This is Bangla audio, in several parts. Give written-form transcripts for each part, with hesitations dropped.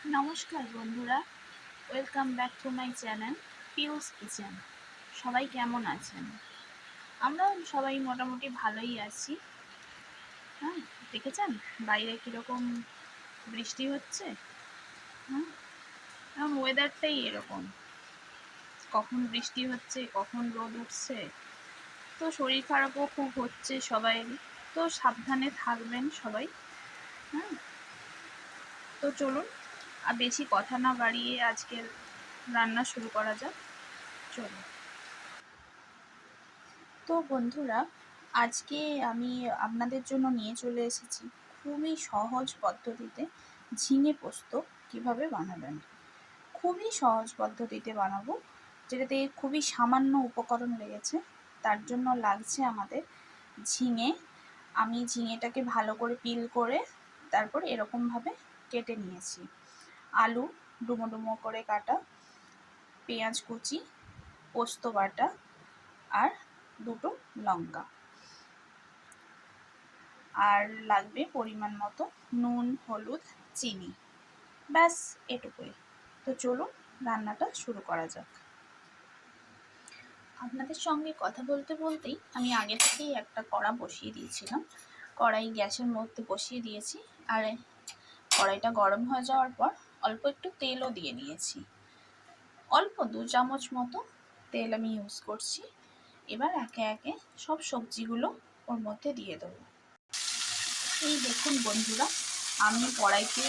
নমস্কার বন্ধুরা, welcome back to my channel পিউস kitchen. সবাই কেমন আছেন? আমরা সবাই মোটামুটি ভালোই আছি। হ্যাঁ, দেখেছেন বাইরে কীরকম বৃষ্টি হচ্ছে? হ্যাঁ, এখন ওয়েদারটাই এরকম, কখন বৃষ্টি হচ্ছে কখন রোদ উঠছে। তো শরীর খারাপও খুব হচ্ছে সবাই, তো সাবধানে থাকবেন সবাই। হ্যাঁ, তো চলুন আর বেশি কথা না বাড়িয়ে আজকের রান্না শুরু করা যাক। চলুন। তো বন্ধুরা, আজকে আমি আপনাদের জন্য নিয়ে চলে এসেছি খুবই সহজ পদ্ধতিতে ঝিঙে পোস্ত কিভাবে বানাবেন। খুবই সহজ পদ্ধতিতে বানাবো, যেটাতে খুবই সামান্য উপকরণ লেগেছে। তার জন্য লাগছে আমাদের ঝিঙে। আমি ঝিঙেটাকে ভালো করে পিল করে তারপর এরকমভাবে কেটে নিয়েছি। আলু ডুমো ডুমো করে কাটা, পেঁয়াজ কুচি, পোস্ত বাটা আর দুটো লঙ্কা, আর লাগবে পরিমাণ মতো নুন, হলুদ, চিনি। ব্যাস এটুকুই। তো চলুন রান্নাটা শুরু করা যাক। আপনাদের সঙ্গে কথা বলতে বলতেই আমি আগে থেকেই একটা কড়া বসিয়ে দিয়েছিলাম। কড়াই গ্যাসের মধ্যে বসিয়ে দিয়েছি, আর কড়াইটা গরম হয়ে যাওয়ার পর অল্প একটু তেলও দিয়ে নিয়েছি। অল্প 2 চামচ মতো তেল আমি ইউজ করছি। এবার একে একে সব সবজিগুলো ওর মধ্যে দিয়ে দেবো। এই দেখুন বন্ধুরা, আমি কড়াইতে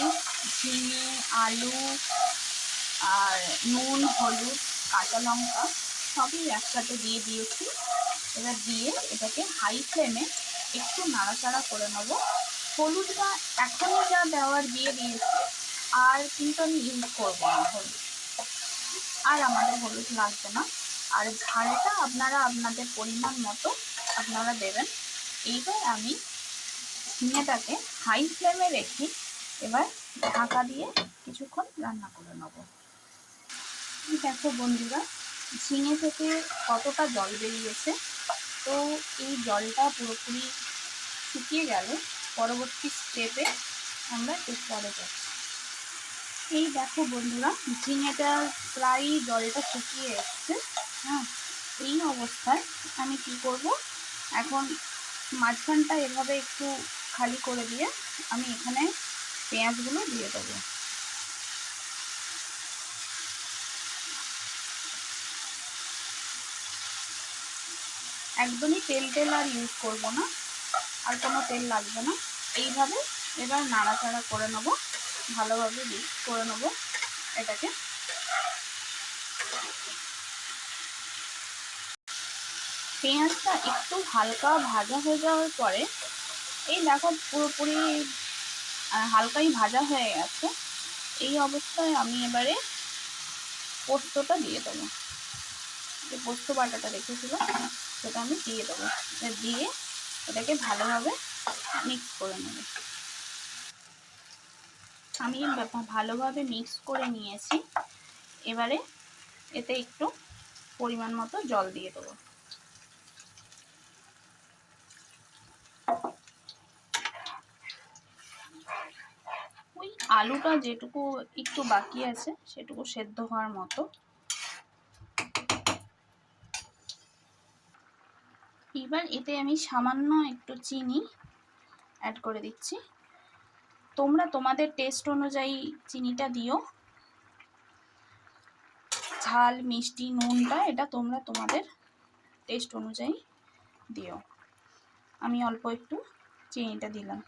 ঝিঙে, আলু আর নুন, হলুদ, কাঁচা লঙ্কা সবই একসাথে দিয়ে দিয়েছি। এবার দিয়ে এটাকে হাই ফ্লেমে একটু নাড়াচাড়া করে নেব। হলুদটা এখনই যা দেওয়ার দিয়ে দিয়েছি, আর কিন্তু আমি ইউজ করবো না হলুদ, আর আমাদের হলুদ লাগবে না। আর ঝালটা আপনারা আপনাদের পরিমাণ মতো আপনারা দেবেন। এইবার আমি ঝিঙেটাকে হাই ফ্লেমে রেখে এবার ঢাকা দিয়ে কিছুক্ষণ রান্না করে নেব। দেখো বন্ধুরা, ঝিঙে থেকে কতটা জল বেরিয়েছে। তো এই জলটা পুরোপুরি শুকিয়ে গেলে পরবর্তী স্টেপে আমরা এর পরে যাচ্ছি। এই দেখো বন্ধুরা, ঝিঙেটা প্রায় জলটা শুকিয়ে এসছে। হ্যাঁ, এই অবস্থায় আমি কি করব, এখন মাঝখানটা এভাবে একটু খালি করে দিয়ে আমি এখানে পেঁয়াজগুলো দিয়ে দেবো। একদমই তেল আর ইউজ করব না, আর কোনো তেল লাগবে না। এইভাবে এবার নাড়াচাড়া করে নেব, ভালোভাবে মিক্স করে নেব এটাকে। পেঁয়াজটা একটু হালকা ভাজা হয়ে যাওয়ার পরে, এই দেখো পুরোপুরি হালকাই ভাজা হয়ে গেছে। এই অবস্থায় আমি এবারে পোস্তটা দিয়ে দেবো। যে পোস্ত বাটাটা রেখেছিলাম সেটা আমি দিয়ে দেবো। দিয়ে এটাকে ভালোভাবে মিক্স করে নেব। আমি ভালোভাবে মিক্স করে নিয়েছি। এবারে এতে একটু পরিমাণ মতো জল দিয়ে দেবো। ওই আলুটা যেটুকু একটু বাকি আছে সেটুকু সেদ্ধ হওয়ার মতো। এবার এতে আমি সামান্য একটু চিনি অ্যাড করে দিচ্ছি। তোমরা তোমাদের টেস্ট অনুযায়ী চিনিটা দিও। ঝাল, মিষ্টি, নুনটা এটা তোমরা তোমাদের টেস্ট অনুযায়ী দিও। আমি অল্প একটু চিনিটা দিলাম।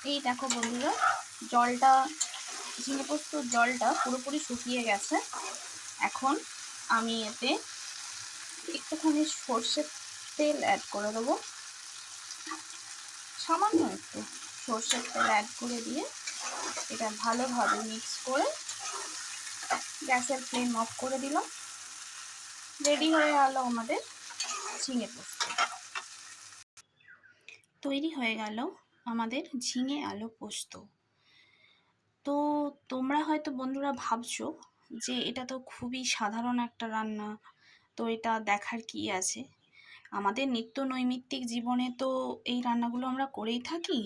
এই দেখো বন্ধুরা, জলটা, ঝিঙে পোস্তর জলটা পুরোপুরি শুকিয়ে গেছে। এখন আমি এতে একটুখানি সর্ষের তেল অ্যাড করে দেবো। সামান্য একটু সর্ষের তেল অ্যাড করে দিয়ে এটা ভালোভাবে মিক্স করে গ্যাসের ফ্লেম অফ করে দিলাম। রেডি হয়ে গেল আমাদের ঝিঙে পোস্ত। তৈরি হয়ে গেল আমাদের ঝিঙে আলু পোস্ত। তো তোমরা হয়তো বন্ধুরা ভাবছো যে এটা তো খুবই সাধারণ একটা রান্না, তো এটা দেখার কি আছে। আমাদের নিত্য নৈমিত্তিক জীবনে তো এই রান্নাগুলো আমরা করেই থাকি,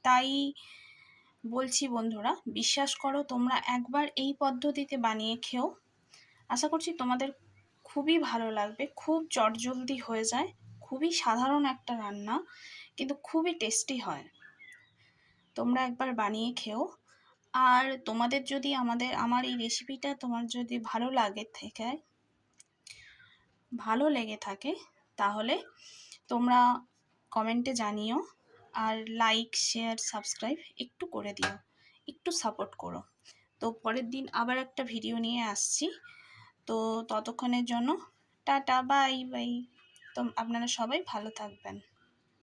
তাই বলছি বন্ধুরা, বিশ্বাস করো, তোমরা একবার এই পদ্ধতিতে বানিয়ে খেও। আশা করছি তোমাদের খুবই ভালো লাগবে। খুব চটজলদি হয়ে যায়, খুবই সাধারণ একটা রান্না, কিন্তু খুবই টেস্টি হয়। তোমরা একবার বানিয়ে খেও। আর তোমাদের যদি আমার এই রেসিপিটা তোমার যদি ভালো লেগে থাকে তাহলে তোমরা কমেন্টে জানিও। আর লাইক, শেয়ার, সাবস্ক্রাইব একটু করে দিও, একটু সাপোর্ট করো। তো পরের দিন আবার একটা ভিডিও নিয়ে আসছি। তো ততক্ষণের জন্য টাটা, বাই বাই। তো আপনারা সবাই ভালো থাকবেন।